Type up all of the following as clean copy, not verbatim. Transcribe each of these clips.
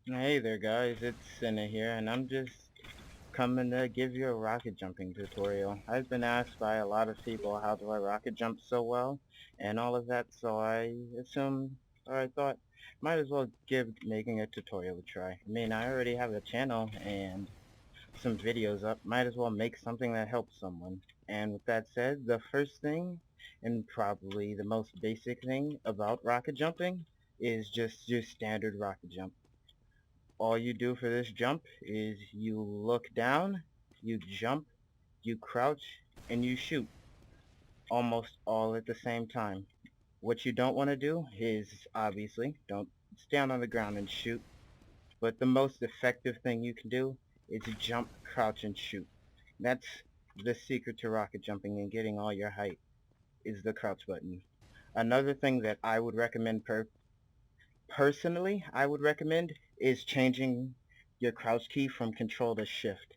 Hey there guys, it's Cinna here, and I'm just coming to give you a rocket jumping tutorial. I've been asked by a lot of people how do I rocket jump so well, and all of that, so I thought, might as well give making a tutorial a try. I mean, I already have a channel and some videos up, might as well make something that helps someone. And with that said, the first thing, and probably the most basic thing about rocket jumping, is just your standard rocket jump. All you do for this jump is you look down, you jump, you crouch, and you shoot, almost all at the same time. What you don't want to do is, obviously, don't stand on the ground and shoot, but the most effective thing you can do is jump, crouch, and shoot. That's the secret to rocket jumping and getting all your height, is the crouch button. Another thing that I would recommend personally, I would recommend is changing your crouch key from control to shift.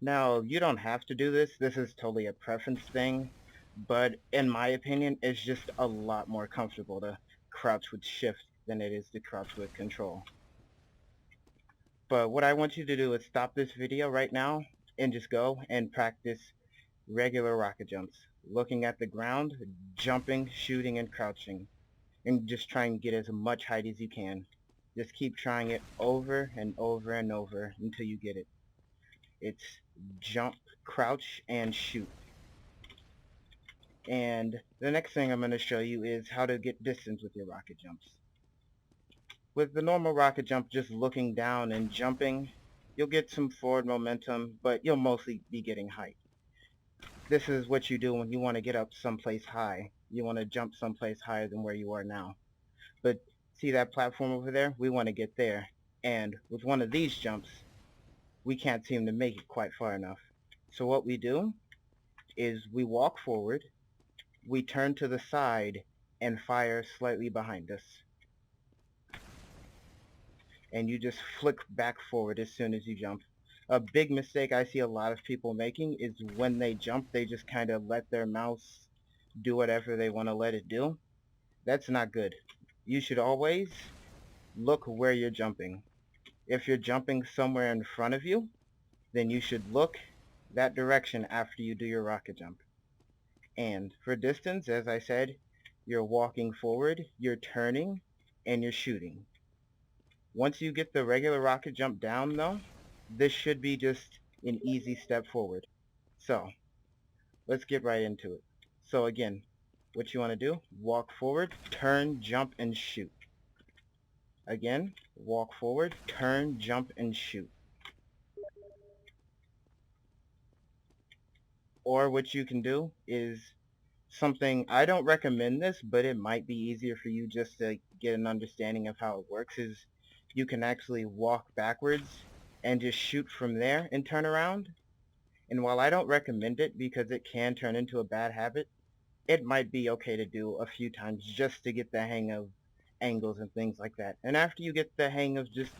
Now, you don't have to do this. This is totally a preference thing. But in my opinion, it's just a lot more comfortable to crouch with shift than it is to crouch with control. But what I want you to do is stop this video right now and just go and practice regular rocket jumps. Looking at the ground, jumping, shooting, and crouching. And just try and get as much height as you can. Just keep trying it over and over and over until you get it. It's jump, crouch, and shoot. And the next thing I'm going to show you is how to get distance with your rocket jumps. With the normal rocket jump, just looking down and jumping, you'll get some forward momentum, but you'll mostly be getting height. This is what you do when you want to get up someplace high. You want to jump someplace higher than where you are now. But see that platform over there? We want to get there. And with one of these jumps, we can't seem to make it quite far enough. So what we do is we walk forward, we turn to the side, and fire slightly behind us. And you just flick back forward as soon as you jump. A big mistake I see a lot of people making is when they jump, they just kind of let their mouse do whatever they want to let it do. That's not good. You should always look where you're jumping. If you're jumping somewhere in front of you, then you should look that direction after you do your rocket jump. And for distance, as I said, you're walking forward, you're turning, and you're shooting. Once you get the regular rocket jump down though, this should be just an easy step forward. So, let's get right into it. So again, what you want to do, walk forward, turn, jump, and shoot. Again, walk forward, turn, jump, and shoot. Or what you can do is something, I don't recommend this, but it might be easier for you just to get an understanding of how it works, is you can actually walk backwards and just shoot from there and turn around. And while I don't recommend it because it can turn into a bad habit, it might be okay to do a few times just to get the hang of angles and things like that. And after you get the hang of just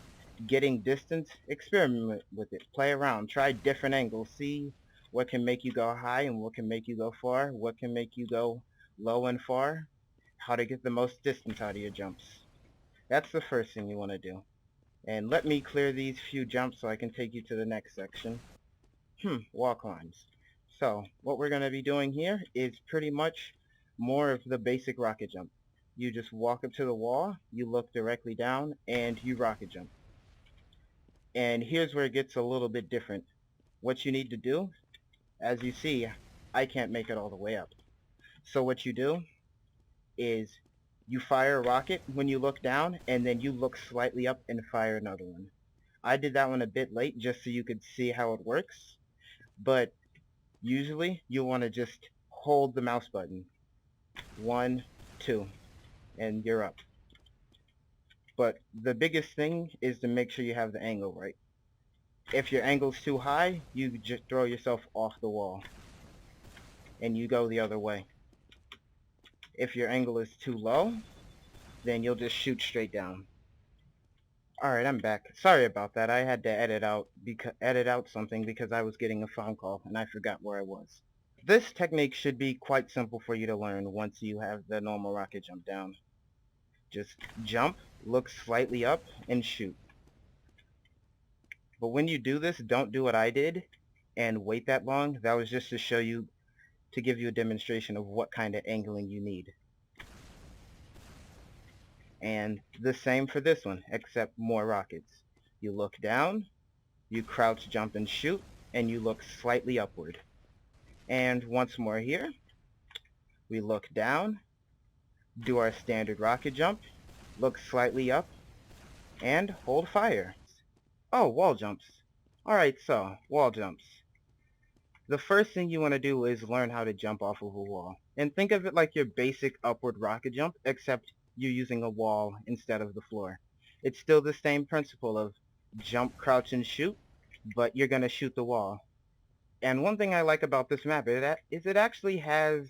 getting distance, experiment with it. Play around. Try different angles. See what can make you go high and what can make you go far. What can make you go low and far. How to get the most distance out of your jumps. That's the first thing you want to do. And let me clear these few jumps so I can take you to the next section. Wall climbs. So what we're going to be doing here is pretty much more of the basic rocket jump. You just walk up to the wall, you look directly down, and you rocket jump. And here's where it gets a little bit different. What you need to do, as you see, I can't make it all the way up. So what you do is you fire a rocket when you look down, and then you look slightly up and fire another one. I did that one a bit late just so you could see how it works, but usually you want to just hold the mouse button. 1, 2, and you're up. But the biggest thing is to make sure you have the angle right. If your angle's too high, you just throw yourself off the wall and you go the other way. If your angle is too low, then you'll just shoot straight down. Alright, I'm back. Sorry about that. I had to edit out something because I was getting a phone call and I forgot where I was. This technique should be quite simple for you to learn once you have the normal rocket jump down. Just jump, look slightly up, and shoot. But when you do this, don't do what I did and wait that long. That was just to show you, to give you a demonstration of what kind of angling you need. And the same for this one, except more rockets. You look down, you crouch, jump, and shoot, and you look slightly upward. And once more here, we look down, do our standard rocket jump, look slightly up, and hold fire. Oh, wall jumps. Alright, so, wall jumps. The first thing you want to do is learn how to jump off of a wall. And think of it like your basic upward rocket jump, except you're using a wall instead of the floor. It's still the same principle of jump, crouch, and shoot, but you're going to shoot the wall. And one thing I like about this map is it actually has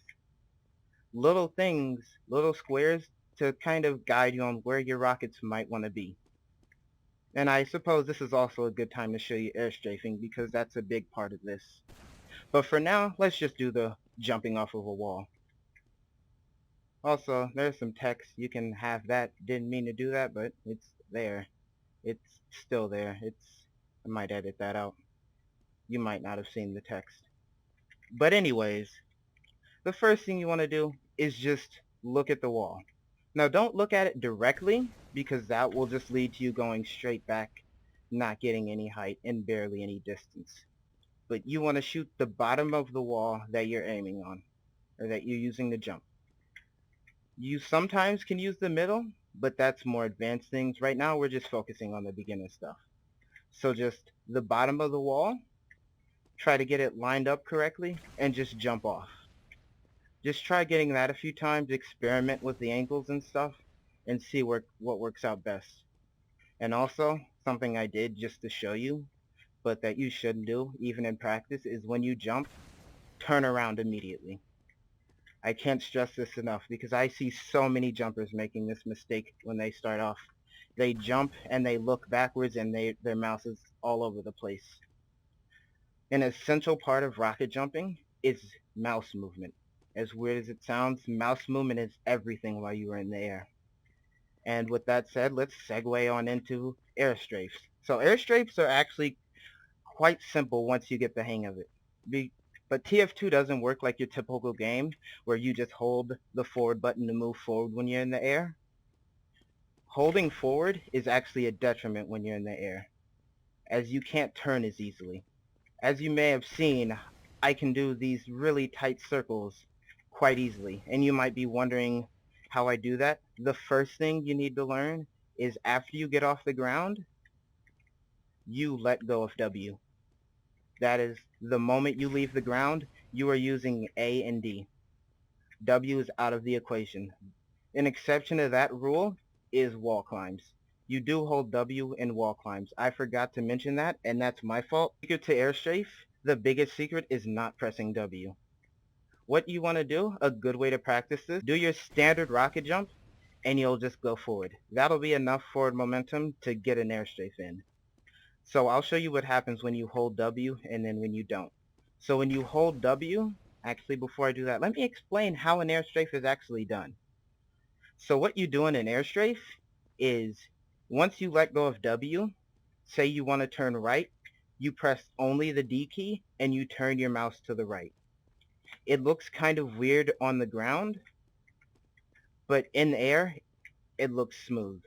little things, little squares, to kind of guide you on where your rockets might want to be. And I suppose this is also a good time to show you air strafing, because that's a big part of this. But for now, let's just do the jumping off of a wall. Also, there's some text. You can have that. Didn't mean to do that, but it's there. It's still there. I might edit that out. You might not have seen the text. But anyways, the first thing you want to do is just look at the wall. Now don't look at it directly, because that will just lead to you going straight back, not getting any height and barely any distance. But you want to shoot the bottom of the wall that you're aiming on, or that you're using to jump. You sometimes can use the middle, but that's more advanced things. Right now we're just focusing on the beginner stuff. So just the bottom of the wall, try to get it lined up correctly, and just jump off. Just try getting that a few times, experiment with the angles and stuff, and see what works out best. And also, something I did just to show you, but that you shouldn't do, even in practice, is when you jump, turn around immediately. I can't stress this enough, because I see so many jumpers making this mistake when they start off. They jump and they look backwards and their mouse is all over the place. An essential part of rocket jumping is mouse movement. As weird as it sounds, mouse movement is everything while you are in the air. And with that said, let's segue on into air strafes. So air strafes are actually quite simple once you get the hang of it. But TF2 doesn't work like your typical game, where you just hold the forward button to move forward when you're in the air. Holding forward is actually a detriment when you're in the air, as you can't turn as easily. As you may have seen, I can do these really tight circles quite easily, and you might be wondering how I do that. The first thing you need to learn is after you get off the ground, you let go of W. That is, the moment you leave the ground, you are using A and D. W is out of the equation. An exception to that rule is wall climbs. You do hold W in wall climbs. I forgot to mention that, and that's my fault. Secret to air strafe, the biggest secret is not pressing W. What you want to do, a good way to practice this, do your standard rocket jump, and you'll just go forward. That'll be enough forward momentum to get an air strafe in. So I'll show you what happens when you hold W and then when you don't. So when you hold W, actually before I do that, let me explain how an air strafe is actually done. So what you do in an air strafe is once you let go of W, say you want to turn right, you press only the D key and you turn your mouse to the right. It looks kind of weird on the ground, but in the air, it looks smooth.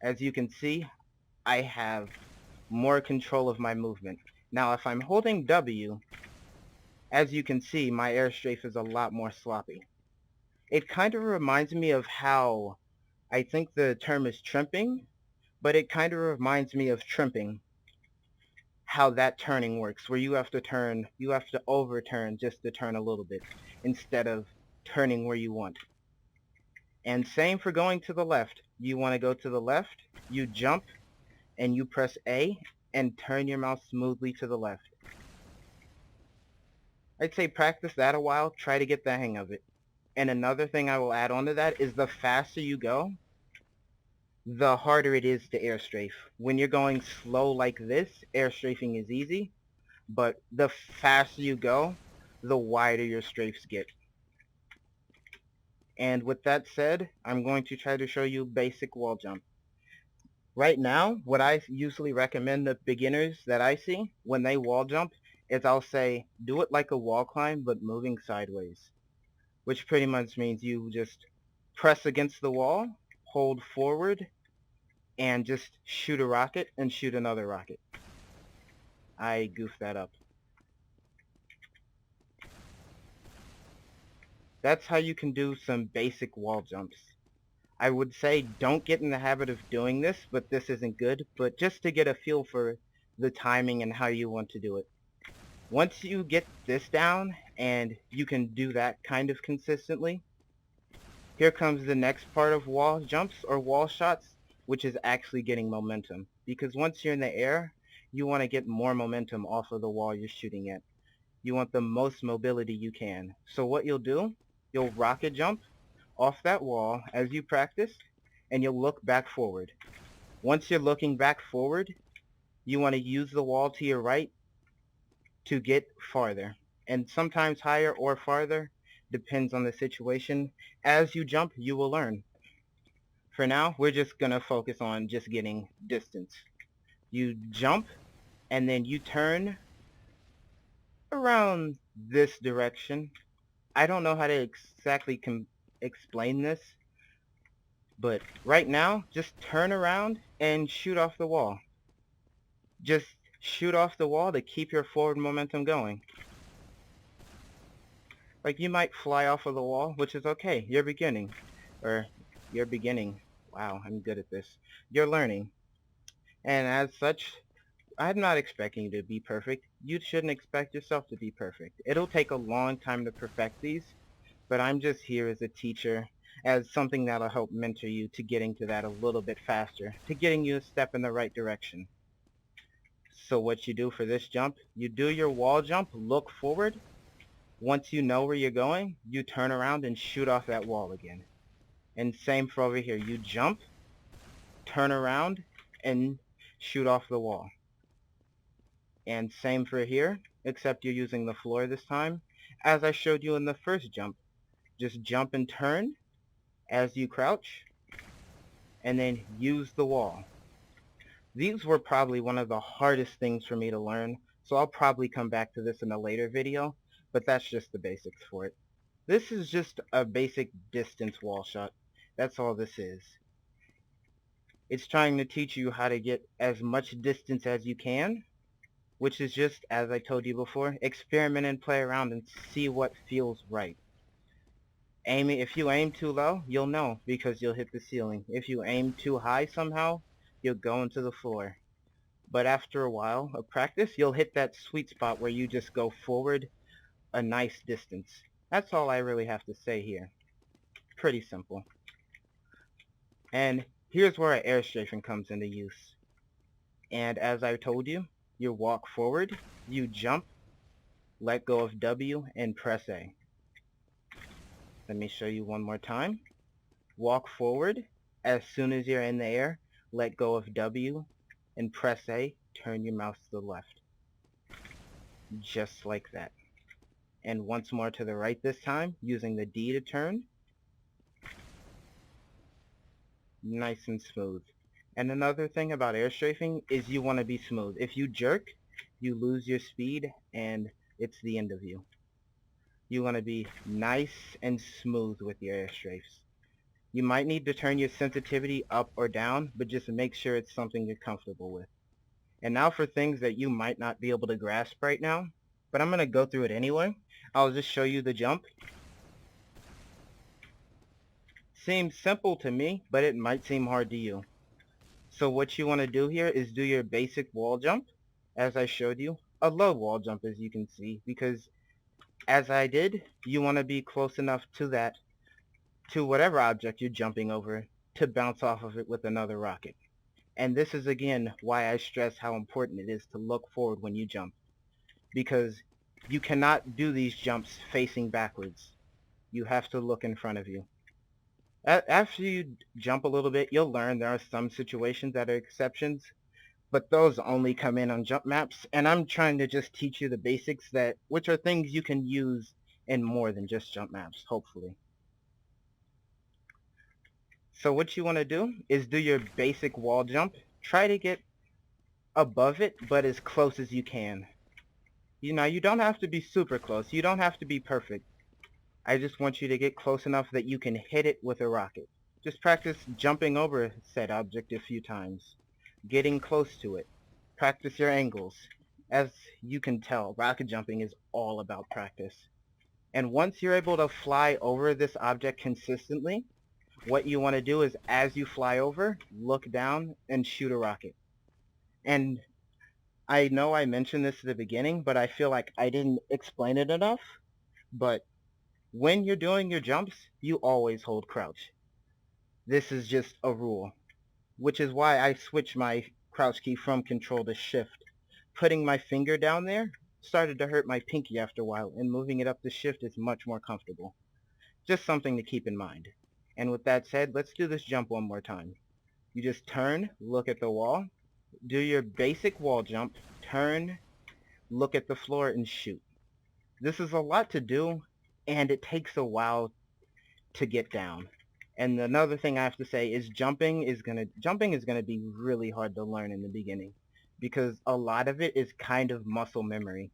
As you can see, I have more control of my movement. Now if I'm holding W, as you can see, my air strafe is a lot more sloppy. It kind of reminds me of how, I think the term is trimping, but it kind of reminds me of trimping, how that turning works, where you have to overturn just to turn a little bit, instead of turning where you want. And same for going to the left. You want to go to the left, you jump, and you press A, and turn your mouse smoothly to the left. I'd say practice that a while, try to get the hang of it. And another thing I will add on to that is the faster you go, the harder it is to air strafe. When you're going slow like this, air strafing is easy, but the faster you go, the wider your strafes get. And with that said, I'm going to try to show you basic wall jump. Right now, what I usually recommend the beginners that I see when they wall jump is I'll say, do it like a wall climb, but moving sideways, which pretty much means you just press against the wall, hold forward, and just shoot a rocket and shoot another rocket. I goofed that up. That's how you can do some basic wall jumps. I would say don't get in the habit of doing this, but this isn't good, but just to get a feel for the timing and how you want to do it. Once you get this down and you can do that kind of consistently, here comes the next part of wall jumps or wall shots, which is actually getting momentum. Because once you're in the air, you want to get more momentum off of the wall you're shooting at. You want the most mobility you can. So what you'll do, you'll rocket jump off that wall as you practice, and you'll look back forward. Once you're looking back forward, you want to use the wall to your right to get farther, and sometimes higher or farther, depends on the situation. As you jump, you will learn. For now, we're just going to focus on just getting distance. You jump, and then you turn around this direction. I don't know how to exactly explain this, but right now, just turn around and shoot off the wall. Just shoot off the wall to keep your forward momentum going. Like, you might fly off of the wall, which is okay. You're beginning. Or, you're beginning. Wow, I'm good at this. You're learning. And as such, I'm not expecting you to be perfect. You shouldn't expect yourself to be perfect. It'll take a long time to perfect these, but I'm just here as a teacher, as something that'll help mentor you to getting to that a little bit faster, to getting you a step in the right direction. So what you do for this jump, you do your wall jump, look forward. Once you know where you're going, you turn around and shoot off that wall again. And same for over here. You jump, turn around, and shoot off the wall. And same for here, except you're using the floor this time. As I showed you in the first jump, just jump and turn as you crouch, and then use the wall. These were probably one of the hardest things for me to learn, so I'll probably come back to this in a later video, but that's just the basics for it. This is just a basic distance wall shot. That's all this is. It's trying to teach you how to get as much distance as you can, which is just, as I told you before, experiment and play around and see what feels right. If you aim too low, you'll know because you'll hit the ceiling. If you aim too high somehow, you'll go into the floor. But after a while of practice, you'll hit that sweet spot where you just go forward a nice distance. That's all I really have to say here. Pretty simple. And here's where air strafing comes into use. And as I told you, you walk forward, you jump, let go of W, and press A. Let me show you one more time. Walk forward. As soon as you're in the air, let go of W and press A. Turn your mouse to the left. Just like that. And once more to the right this time, using the D to turn. Nice and smooth. And another thing about air strafing is you want to be smooth. If you jerk, you lose your speed and it's the end of you. You want to be nice and smooth with your air strafes. You might need to turn your sensitivity up or down, but just make sure it's something you're comfortable with. And now for things that you might not be able to grasp right now, but I'm going to go through it anyway. I'll just show you the jump. Seems simple to me, but it might seem hard to you. So what you want to do here is do your basic wall jump, as I showed you. A low wall jump, as you can see, because as I did, you want to be close enough to that, to whatever object you're jumping over, to bounce off of it with another rocket. And this is again why I stress how important it is to look forward when you jump, because you cannot do these jumps facing backwards. You have to look in front of you. After you jump a little bit, you'll learn there are some situations that are exceptions, but those only come in on jump maps, and I'm trying to just teach you the basics, which are things you can use in more than just jump maps, hopefully. So what you want to do is do your basic wall jump. Try to get above it, but as close as you can. You know, you don't have to be super close. You don't have to be perfect. I just want you to get close enough that you can hit it with a rocket. Just practice jumping over said object a few times, getting close to it. Practice your angles. As you can tell, rocket jumping is all about practice. And once you're able to fly over this object consistently, what you want to do is as you fly over, look down and shoot a rocket. And I know I mentioned this at the beginning, but I feel like I didn't explain it enough. But when you're doing your jumps, you always hold crouch. This is just a rule, which is why I switched my crouch key from control to shift. Putting my finger down there started to hurt my pinky after a while, and moving it up to shift is much more comfortable. Just something to keep in mind. And with that said, let's do this jump one more time. You just turn, look at the wall, do your basic wall jump, turn, look at the floor, and shoot. This is a lot to do, and it takes a while to get down. And another thing I have to say is jumping is gonna be really hard to learn in the beginning because a lot of it is kind of muscle memory.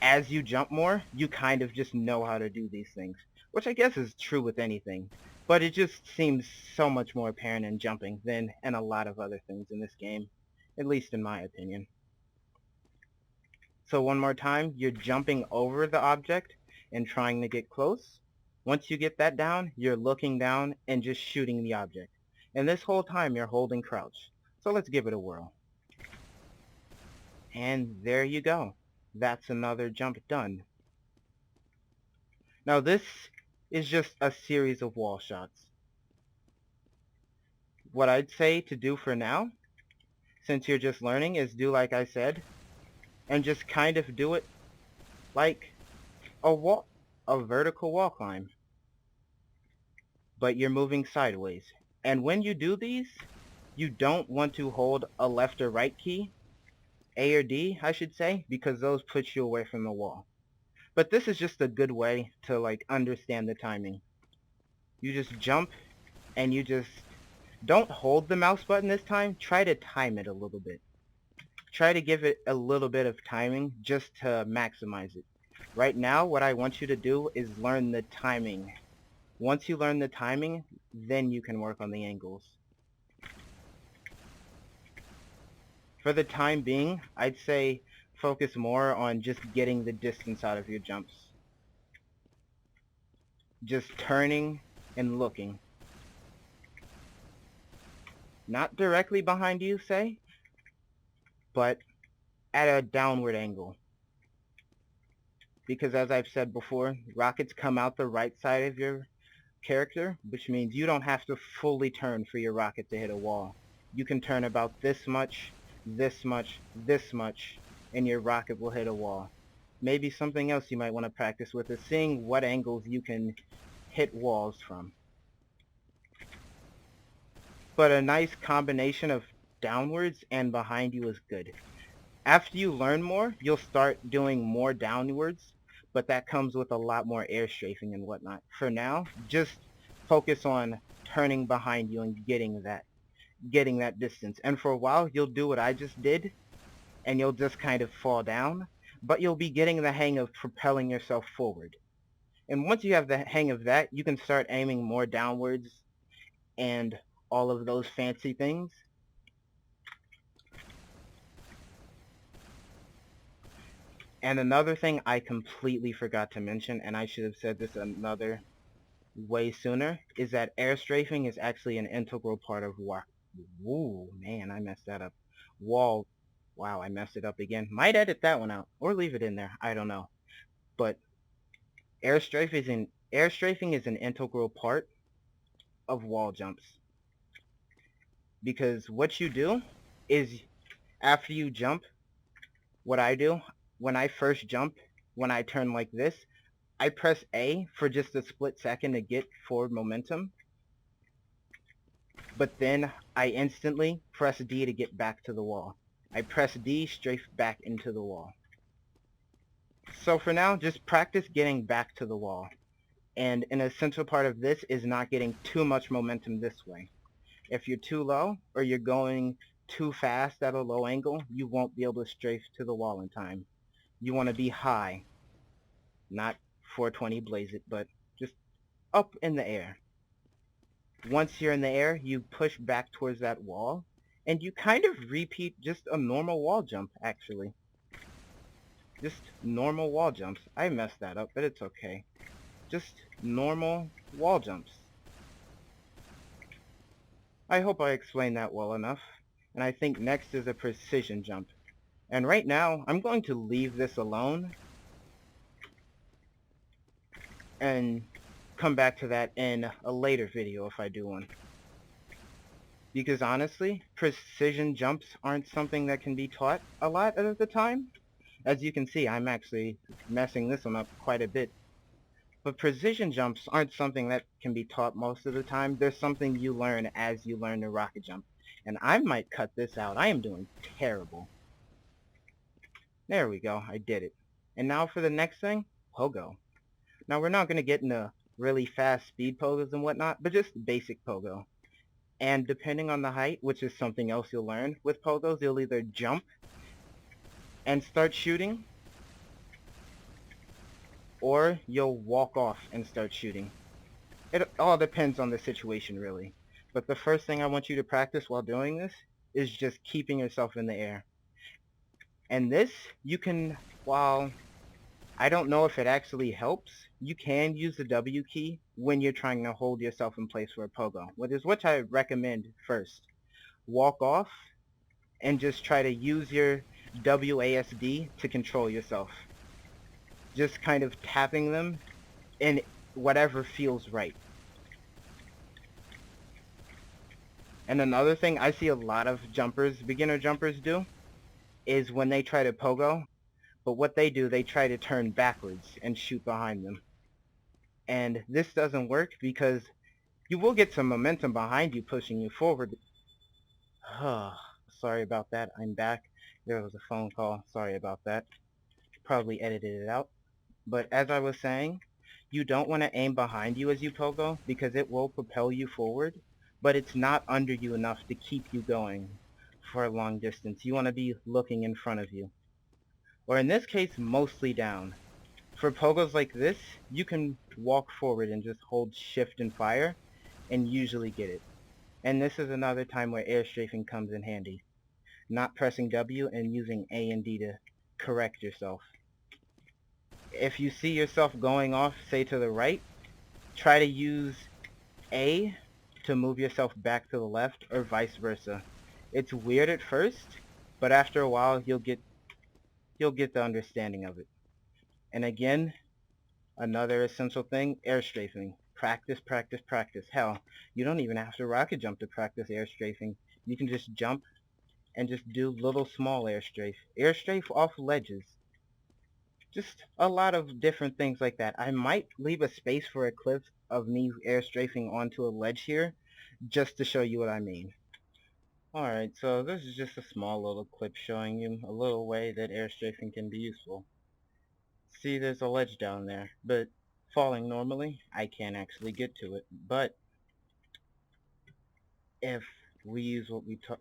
As you jump more, you kind of just know how to do these things, which I guess is true with anything. But it just seems so much more apparent in jumping than in a lot of other things in this game, at least in my opinion. So one more time, you're jumping over the object and trying to get close. Once you get that down, you're looking down and just shooting the object. And this whole time you're holding crouch. So let's give it a whirl. And there you go. That's another jump done. Now this is just a series of wall shots. What I'd say to do for now, since you're just learning, is do like I said, and just kind of do it like a vertical wall climb. But you're moving sideways. And when you do these, you don't want to hold a left or right key, A or D, I should say, because those put you away from the wall. But this is just a good way to like understand the timing. You just jump and you just don't hold the mouse button this time. Try to time it a little bit. Try to give it a little bit of timing just to maximize it. Right now, what I want you to do is learn the timing. Once you learn the timing, then you can work on the angles. For the time being, I'd say focus more on just getting the distance out of your jumps. Just turning and looking. Not directly behind you, say, but at a downward angle. Because as I've said before, rockets come out the right side of your character, which means you don't have to fully turn for your rocket to hit a wall. You can turn about this much, this much, this much, and your rocket will hit a wall. Maybe something else you might want to practice with is seeing what angles you can hit walls from. But a nice combination of downwards and behind you is good. After you learn more, you'll start doing more downwards, but that comes with a lot more air strafing and whatnot. For now, just focus on turning behind you and getting that distance. And for a while, you'll do what I just did, and you'll just kind of fall down, but you'll be getting the hang of propelling yourself forward. And once you have the hang of that, you can start aiming more downwards and all of those fancy things. And another thing I completely forgot to mention, and I should have said this another way sooner, is that air strafing is actually an integral part of war. Ooh, man, I messed that up. Wall. Wow, I messed it up again. Might edit that one out, or leave it in there. I don't know. But air strafing is an integral part of wall jumps. Because what you do is after you jump, what I do, when I first jump, when I turn like this, I press A for just a split second to get forward momentum, but then I instantly press D to get back to the wall. I press D, strafe back into the wall. So for now, just practice getting back to the wall. And an essential part of this is not getting too much momentum this way. If you're too low or you're going too fast at a low angle, you won't be able to strafe to the wall in time. You want to be high, not 420 blaze it, but just up in the air. Once you're in the air, you push back towards that wall, and you kind of repeat just a normal wall jump, actually. Just normal wall jumps. I messed that up, but it's okay. Just normal wall jumps. I hope I explained that well enough. And I think next is a precision jump. And right now, I'm going to leave this alone and come back to that in a later video if I do one. Because honestly, precision jumps aren't something that can be taught a lot of the time. As you can see, I'm actually messing this one up quite a bit. But precision jumps aren't something that can be taught most of the time. They're something you learn as you learn the rocket jump. And I might cut this out. I am doing terrible. There we go. I did it. And now for the next thing, pogo. Now we're not going to get into really fast speed pogos and whatnot, but just basic pogo. And depending on the height, which is something else you'll learn with pogos, you'll either jump and start shooting, or you'll walk off and start shooting. It all depends on the situation, really. But the first thing I want you to practice while doing this is just keeping yourself in the air. And this, you can, while I don't know if it actually helps, you can use the W key when you're trying to hold yourself in place for a pogo, which I recommend first. Walk off and just try to use your WASD to control yourself. Just kind of tapping them in whatever feels right. And another thing I see a lot of beginner jumpers do, is when they try to pogo, but what they do, they try to turn backwards and shoot behind them. And this doesn't work because you will get some momentum behind you pushing you forward. Sorry about that. I'm back. There was a phone call. Sorry about that. Probably edited it out. But as I was saying, you don't want to aim behind you as you pogo because it will propel you forward, but it's not under you enough to keep you going for a long distance. You want to be looking in front of you. Or in this case, mostly down. For pogos like this, you can walk forward and just hold shift and fire, and usually get it. And this is another time where air strafing comes in handy. Not pressing W and using A and D to correct yourself. If you see yourself going off, say to the right, try to use A to move yourself back to the left, or vice versa. It's weird at first, but after a while you'll get the understanding of it. And again, another essential thing, air strafing. Practice, practice, practice. Hell, you don't even have to rocket jump to practice air strafing. You can just jump and just do little small air strafe. Air strafe off ledges. Just a lot of different things like that. I might leave a space for a clip of me air strafing onto a ledge here, just to show you what I mean. Alright, so this is just a small little clip showing you a little way that air strafing can be useful. See, there's a ledge down there, but falling normally, I can't actually get to it. But if we use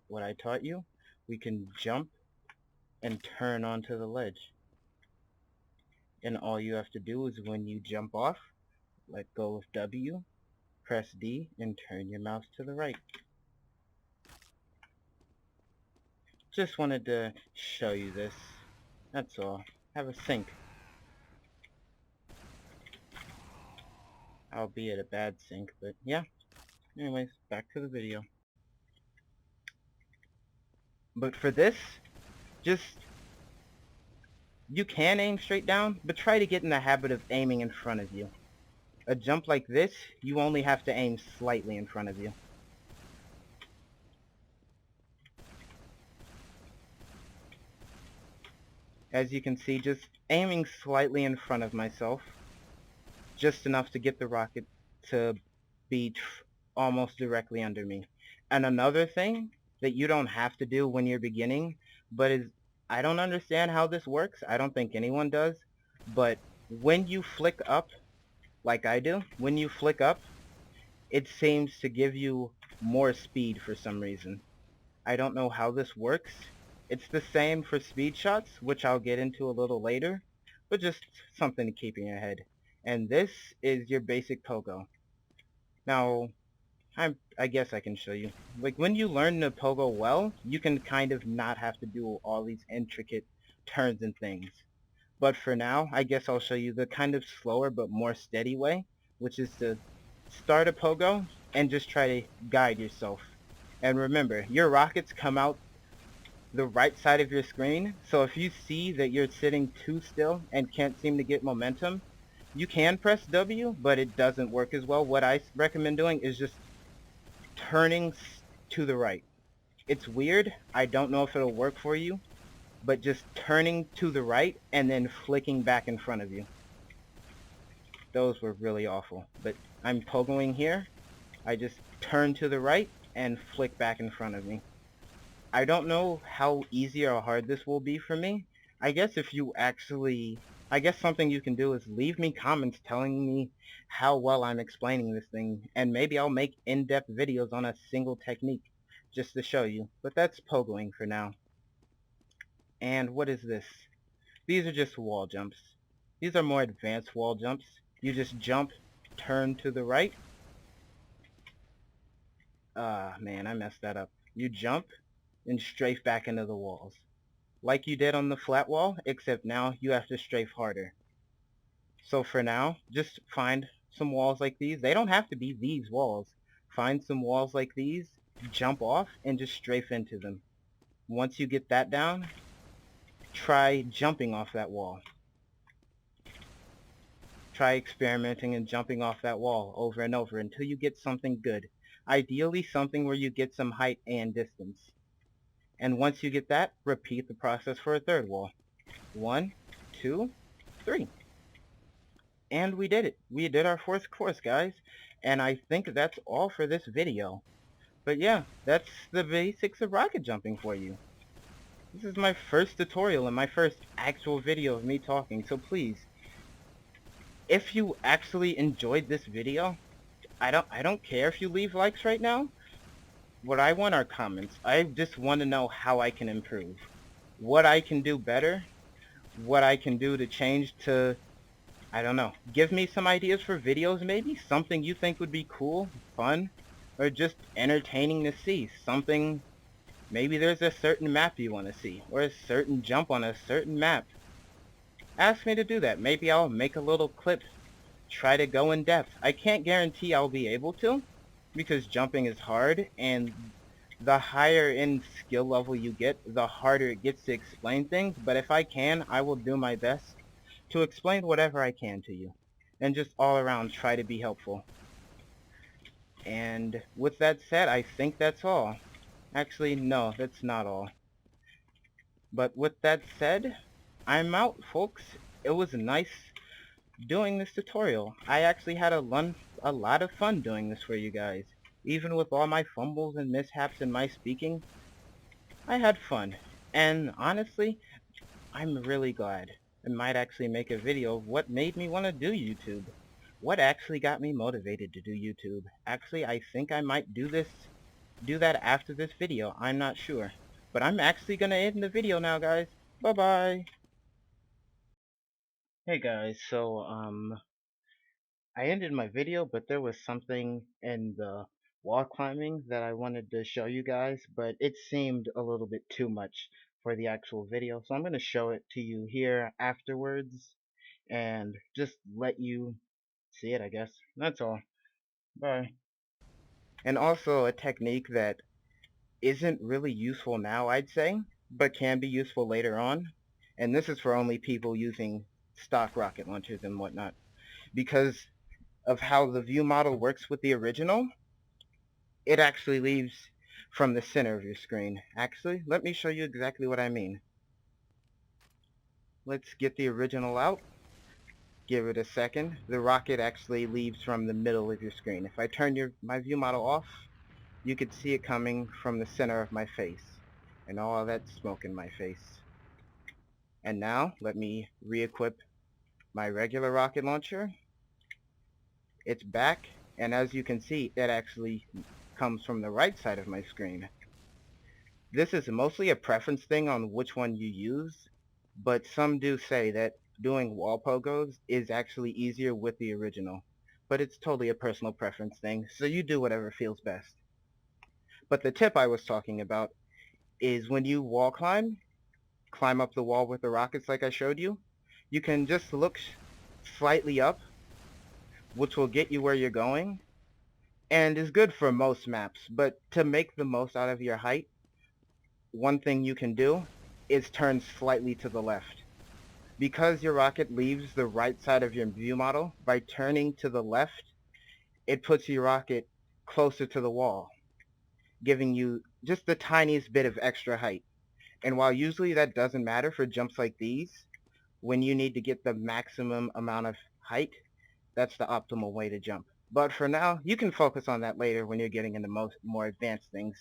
what I taught you, we can jump and turn onto the ledge. And all you have to do is when you jump off, let go of W, press D, and turn your mouse to the right. Just wanted to show you this. That's all. Have a sync. Albeit a bad sync, but yeah. Anyways, back to the video. But for this, just, you can aim straight down, but try to get in the habit of aiming in front of you. A jump like this, you only have to aim slightly in front of you. As you can see, just aiming slightly in front of myself, just enough to get the rocket to be almost directly under me. And another thing that you don't have to do when you're beginning, but I don't understand how this works. I don't think anyone does. But when you flick up like I do, when you flick up, it seems to give you more speed for some reason. I don't know how this works. It's the same for speed shots, which I'll get into a little later, but just something to keep in your head. And this is your basic pogo. Now, I guess I can show you. Like, when you learn the pogo well, you can kind of not have to do all these intricate turns and things. But for now, I guess I'll show you the kind of slower but more steady way, which is to start a pogo and just try to guide yourself. And remember, your rockets come out the right side of your screen, so if you see that you're sitting too still and can't seem to get momentum, you can press W, but it doesn't work as well. What I recommend doing is just turning to the right. It's weird. I don't know if it'll work for you, but just turning to the right and then flicking back in front of you. Those were really awful. But I'm pogoing here. I just turn to the right and flick back in front of me. I don't know how easy or hard this will be for me. I guess if you actually... I guess something you can do is leave me comments telling me how well I'm explaining this thing, and maybe I'll make in-depth videos on a single technique just to show you. But that's pogoing for now. And what is this? These are just wall jumps. These are more advanced wall jumps. You just jump, turn to the right. Ah, man, I messed that up. You jump and strafe back into the walls. Like you did on the flat wall, except now you have to strafe harder. So for now, just find some walls like these. They don't have to be these walls. Find some walls like these, jump off, and just strafe into them. Once you get that down, try jumping off that wall. Try experimenting and jumping off that wall over and over until you get something good. Ideally something where you get some height and distance. And once you get that, repeat the process for a third wall. 1, 2, 3. And we did it. We did our fourth course, guys. And I think that's all for this video. But yeah, that's the basics of rocket jumping for you. This is my first tutorial and my first actual video of me talking, so please, if you actually enjoyed this video, I don't care if you leave likes right now. What I want are comments. I just want to know how I can improve. What I can do better. What I can do to change to, I don't know. Give me some ideas for videos maybe. Something you think would be cool, fun, or just entertaining to see. Something, maybe there's a certain map you want to see, or a certain jump on a certain map. Ask me to do that. Maybe I'll make a little clip, try to go in depth. I can't guarantee I'll be able to, because jumping is hard, and the higher in skill level you get, the harder it gets to explain things, but if I can, I will do my best to explain whatever I can to you, and just all around try to be helpful. And with that said, I think that's all. Actually, no, that's not all. But with that said, I'm out, folks. It was nice doing this tutorial. I actually had a lot of fun doing this for you guys. Even with all my fumbles and mishaps in my speaking, I had fun. And honestly, I'm really glad. I might actually make a video of what made me want to do YouTube. What actually got me motivated to do YouTube. Actually, I think I might do that after this video. I'm not sure. But I'm actually gonna end the video now, guys. Bye-bye. Hey guys, so, I ended my video, but there was something in the wall climbing that I wanted to show you guys, but it seemed a little bit too much for the actual video, so I'm going to show it to you here afterwards and just let you see it, I guess. That's all. Bye. And also a technique that isn't really useful now, I'd say, but can be useful later on, and this is for only people using stock rocket launchers and whatnot, because of how the view model works with the original, it actually leaves from the center of your screen. Actually, let me show you exactly what I mean. Let's get the original out. Give it a second. The rocket actually leaves from the middle of your screen. If I turn my view model off, you could see it coming from the center of my face. And all that smoke in my face. And now, let me re-equip my regular rocket launcher. It's back, and as you can see, it actually comes from the right side of my screen. This is mostly a preference thing on which one you use, but some do say that doing wall pogos is actually easier with the original. But it's totally a personal preference thing, so you do whatever feels best. But the tip I was talking about is when you wall climb up the wall with the rockets like I showed you, you can just look slightly up, which will get you where you're going, and is good for most maps. But to make the most out of your height, one thing you can do is turn slightly to the left. Because your rocket leaves the right side of your view model, by turning to the left, it puts your rocket closer to the wall, giving you just the tiniest bit of extra height. And while usually that doesn't matter for jumps like these, when you need to get the maximum amount of height, that's the optimal way to jump. But for now, you can focus on that later when you're getting into more advanced things.